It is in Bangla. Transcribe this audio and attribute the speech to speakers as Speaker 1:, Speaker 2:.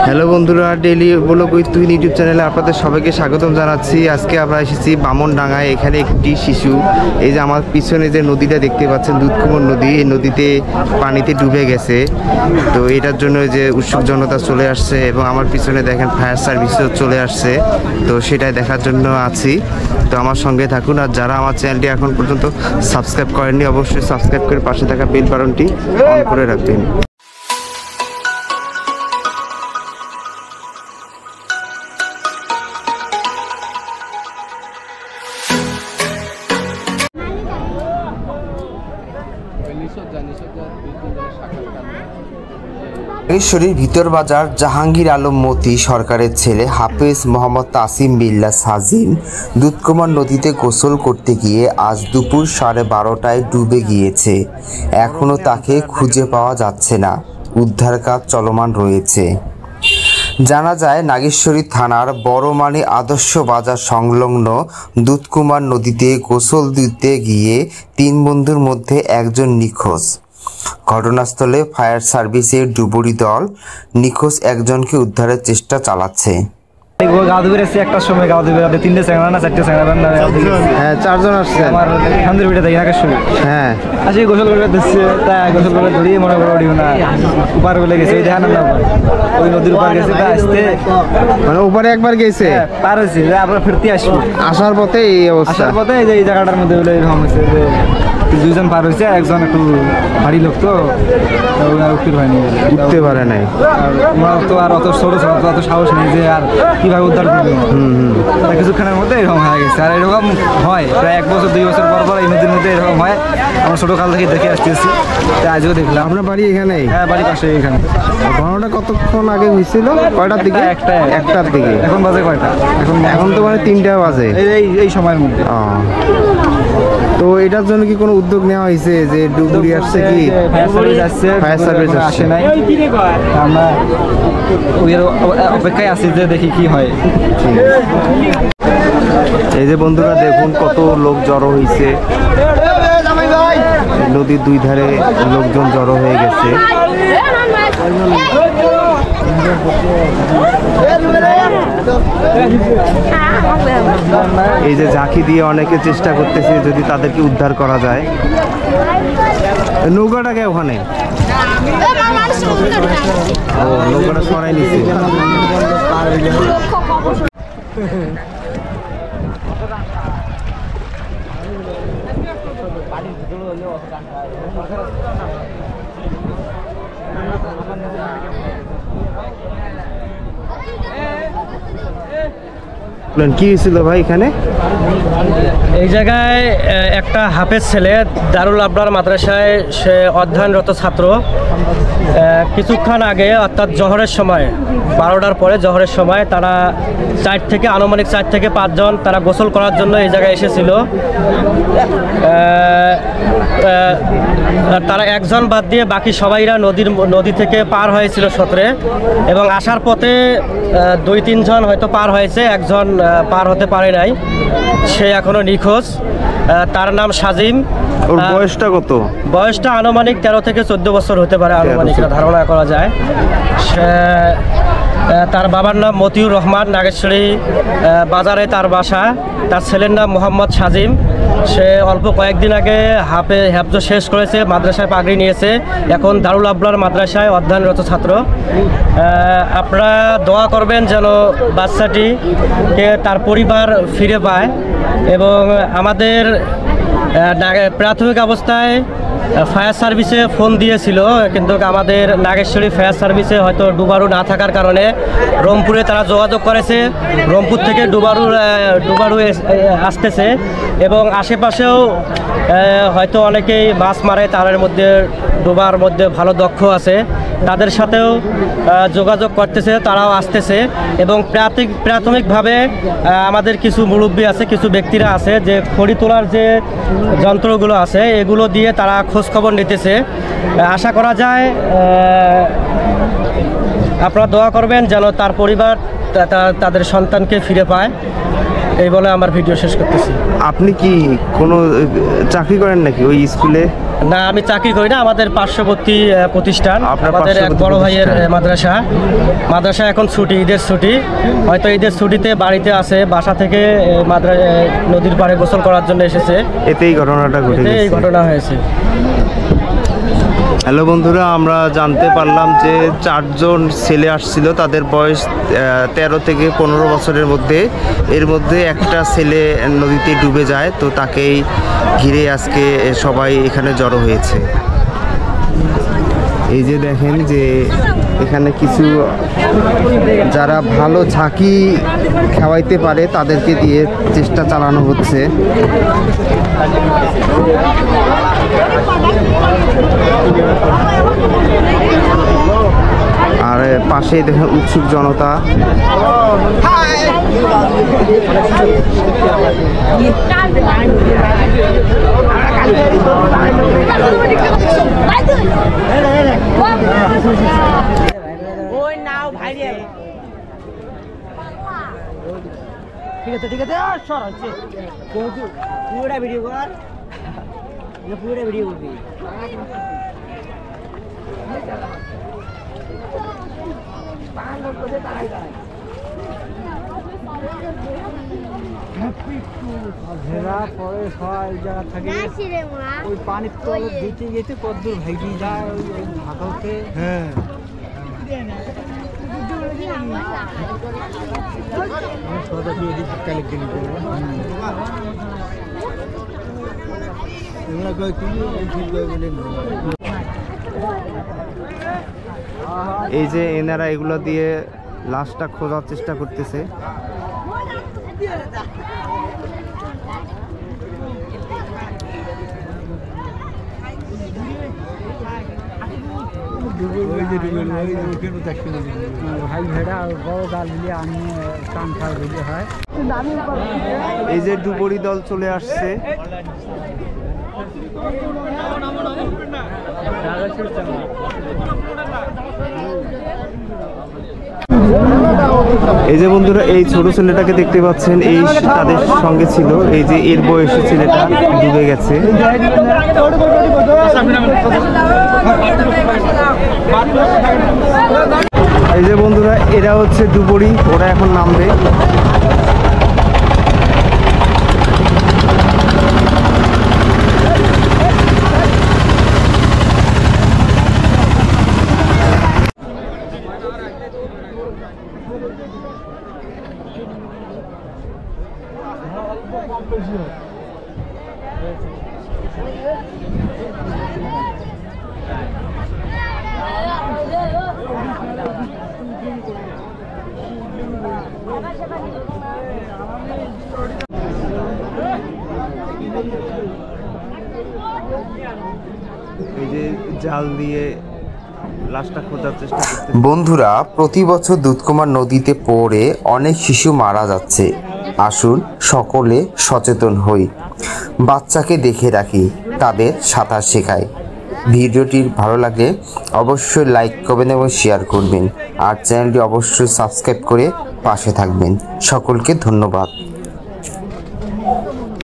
Speaker 1: হ্যালো বন্ধুরা, daily blog with Tuhin YouTube চ্যানেলে আপনাদের সবাইকে স্বাগতম জানাচ্ছি। আজকে আমরা এসেছি বামনডাঙ্গায়। এখানে একটি শিশু, এই যে আমার পিছনে যে নদীটা দেখতে পাচ্ছেন, দুধকুমার নদী, এই নদীতে পানিতে ডুবে গেছে। তো এটার জন্য যে উৎসুক জনতা চলে আসছে এবং আমার পিছনে দেখেন ফায়ার সার্ভিসও চলে আসছে। তো সেটাই দেখার জন্য আছি। তো আমার সঙ্গে থাকুন। আর যারা আমার চ্যানেলটি এখন পর্যন্ত সাবস্ক্রাইব করেননি, অবশ্যই সাবস্ক্রাইব করে পাশে থাকা বেল বাটনটি অন করে রাখবেন। নাগেশ্বরীর ভিতর বাজার জাহাঙ্গীর আলম মতি সরকারের ছেলে হাফেজ মোহাম্মদ তাসিম বিল্লাহ সাজিম দুধকুমার নদীতে গোসল করতে গিয়ে আজ দুপুর 12:30টায় ডুবে গিয়েছে। এখনও তাকে খুঁজে পাওয়া যাচ্ছে না। উদ্ধার কাজ চলমান রয়েছে। জানা যায়, নাগেশ্বরী থানার বড়মানি আদর্শ বাজার সংলগ্ন দুধকুমার নদীতে গোসল দিতে গিয়ে 3 বন্ধুর মধ্যে একজন নিখোঁজ। ঘটনাস্থলে ফায়ার সার্ভিসের ডুবুরি দল নিখোঁজ একজনকে উদ্ধারের চেষ্টা চালাচ্ছে।
Speaker 2: একটার সময় গাঁও দিবে 3টে চ্যাংড়া না 4টে চ্যাংড়া,
Speaker 1: হ্যাঁ 4 জন আসছে
Speaker 2: আমার খান্দির ভিটে দেখি নাগেশ্বরী।
Speaker 1: হ্যাঁ
Speaker 2: আসি গোসল করে দিচ্ছে, তাই গোসল করে ধরিয়ে মনে করে উঠিব না, উপার বলে গেছে। ওই দেখান না ওই নদীর উপর গেছে, তা আসতে
Speaker 1: মানে উপরে একবার গেছে,
Speaker 2: পার হয়েছে, আমরা ফিরতে আসবো।
Speaker 1: আসার পথে এই অবস্থা।
Speaker 2: আসার পথে এই যে এই জায়গাটার মধ্যে বলে এরকম হয়েছে যে 2জন পার হয়েছে, একজন একটু ভারী লোক, তো উঠতে পারেনি,
Speaker 1: উঠতে পারে নাই।
Speaker 2: আর তো আর অত ছোট ছোট অত সাহস নেই যে আর কিভাবে উদ্ধার করবে। কিছুক্ষণের মধ্যে এরকম হয়ে গেছে। আর এরকম হয় প্রায় 1 বছর 2 বছর পর এই নদীর মধ্যে এরকম হয়। আমরা ছোটকাল থেকে দেখে আসতেছি, তাই আজও দেখলাম।
Speaker 1: আপনার বাড়ি এখানেই?
Speaker 2: হ্যাঁ, বাড়ির পাশে এখানে।
Speaker 1: ঘটনাটা কতক্ষণ আগে হয়েছিল? কয়টার দিকে? একটার দিকে।
Speaker 2: এখন বাজে কয়টা?
Speaker 1: এখন তো মানে 3টা বাজে
Speaker 2: এই সময়ের মধ্যে।
Speaker 1: তো এটার জন্য কি কোনো উদ্যোগ নেওয়া হয়েছে যে ডুবুরি আসছে? কি ফায়ার সার্ভিস
Speaker 2: আসে নাই? আমরা ওই অপেক্ষায় আছি যে দেখি কি হয়।
Speaker 1: এই যে বন্ধুরা দেখুন কত লোক জড়ো হয়েছে, নদীর 2 ধারে লোকজন জড়ো হয়ে গেছে। এই যে ঝাঁকি দিয়ে অনেকে চেষ্টা করতেছে যদি তাদেরকে উদ্ধার করা যায়। নৌকাটাকে ওখানে নৌকাটা সরাই নিচ্ছে। কি হয়েছিল ভাই এখানে?
Speaker 3: এই জায়গায় একটা হাফেজ ছেলে দারুল আবরার মাদ্রাসায় সে অধ্যয়নরত ছাত্র কিছুক্ষণ আগে, অর্থাৎ জহরের সময় 12টার পরে জহরের সময় তারা আনুমানিক 4 থেকে 5 জন তারা গোসল করার জন্য এই জায়গায় এসেছিল। তারা একজন বাদ দিয়ে বাকি সবাইরা নদী থেকে পার হয়েছিল সত্রে, এবং আসার পথে 2-3 জন হয়তো পার হয়েছে, একজন পার হতে পারে নাই, সে এখনো নিখোঁজ। তার নাম সাজিম।
Speaker 1: ওর বয়সটা কত?
Speaker 3: বয়সটা আনুমানিক 13 থেকে 14 বছর হতে পারে, আনুমানিক ধারণা করা যায়। তার বাবার নাম মতিউর রহমান, নাগেশ্বরী বাজারে তার বাসা। তার ছেলের নাম মোহাম্মদ সাজিম। সে অল্প কয়েকদিন আগে হেফজ শেষ করেছে, মাদ্রাসায় পাগড়ি নিয়েছে, এখন দারুল আবরার মাদ্রাসায় অধ্যয়নরত ছাত্র। আপনারা দোয়া করবেন যেন বাচ্চাটিকে তার পরিবার ফিরে পায়। এবং আমাদের প্রাথমিক অবস্থায় ফায়ার সার্ভিসে ফোন দিয়েছিল, কিন্তু আমাদের নাগেশ্বরী ফায়ার সার্ভিসে হয়তো ডুবারু না থাকার কারণে রংপুরে তারা যোগাযোগ করেছে। রংপুর থেকে ডুবারু আসতেছে, এবং আশেপাশেও হয়তো অনেকেই মাছ মারে, তাদের মধ্যে ডোবার মধ্যে ভালো দক্ষ আছে, তাদের সাথেও যোগাযোগ করতেছে, তারাও আসতেছে। এবং প্রাথমিকভাবে আমাদের কিছু মুরব্বী আছে, কিছু ব্যক্তিরা আছে যে খড়ি তোলার যে যন্ত্রগুলো আছে এগুলো দিয়ে তারা খোঁজখবর নিতেছে। আশা করা যায় আপনারা দোয়া করবেন যেন তার পরিবার তাদের সন্তানকে ফিরে পায়। এই বলে আমার ভিডিও শেষ করতেছি।
Speaker 1: আপনি কি কোনো চাকরি করেন নাকি ওই স্কুলে?
Speaker 3: না, আমি চাকরি করি না, আমাদের পার্শ্ববর্তী প্রতিষ্ঠান, আমাদের এক বড় ভাইয়ের মাদ্রাসা এখন ছুটি, ঈদের ছুটি, হয়তো ঈদের ছুটিতে বাড়িতে আছে, বাসা থেকে নদীর পাড়ে গোসল করার জন্য এসেছে,
Speaker 1: এতেই ঘটনাটা ঘটে
Speaker 3: এই ঘটনা হয়েছে।
Speaker 1: হ্যালো বন্ধুরা, আমরা জানতে পারলাম যে 4 জন ছেলে আসছিল, তাদের বয়স 13 থেকে 15 বছরের মধ্যে। এর মধ্যে একটা ছেলে নদীতে ডুবে যায়, তো তাকেই ঘিরে আজকে সবাই এখানে জড়ো হয়েছে। এই যে দেখেন যে এখানে কিছু যারা ভালো ঝাঁকি খাওয়াইতে পারে তাদেরকে দিয়ে চেষ্টা চালানো হচ্ছে। আর পাশে দেখেন উৎসুক জনতা।
Speaker 3: ঠিক আছে পুরোটা ভিডিও কর, পুরোটা ভিডিও করবি।
Speaker 2: ঘেরা পরে সবাই জায়গা থাকে ওই পানির তলে যেতে যেতে কতদূর ভাইটি যায় ওই ঢাকাতে। হ্যাঁ,
Speaker 1: এই যে এনারা এগুলো দিয়ে লাশটা খোঁজার চেষ্টা করতেছে। এই যে ডুবুরি দল চলে আসছে। এই যে বন্ধুরা, এই ছোট ছেলেটাকে দেখতে পাচ্ছেন, এই তাদের সঙ্গে ছিল। এই যে এর বয়সী ছেলেটা ডুবে গেছে। এই যে বন্ধুরা, এরা হচ্ছে ডুবুরি, ওরা এখন নামবে। এই যে জাল দিয়ে লাশটা খোঁজার চেষ্টা করতে। বন্ধুরা, প্রতি বছর দুধকুমার নদীতে পড়ে অনেক শিশু মারা যাচ্ছে। আসুন সকলে সচেতন হই, বাচ্চাকে দেখে রাখি, তাদের সাঁতার শেখাই। ভিডিওটি ভালো লাগলে অবশ্যই লাইক করবেন এবং শেয়ার করবেন, আর চ্যানেলটি অবশ্যই সাবস্ক্রাইব করে পাশে থাকবেন। সকলকে ধন্যবাদ।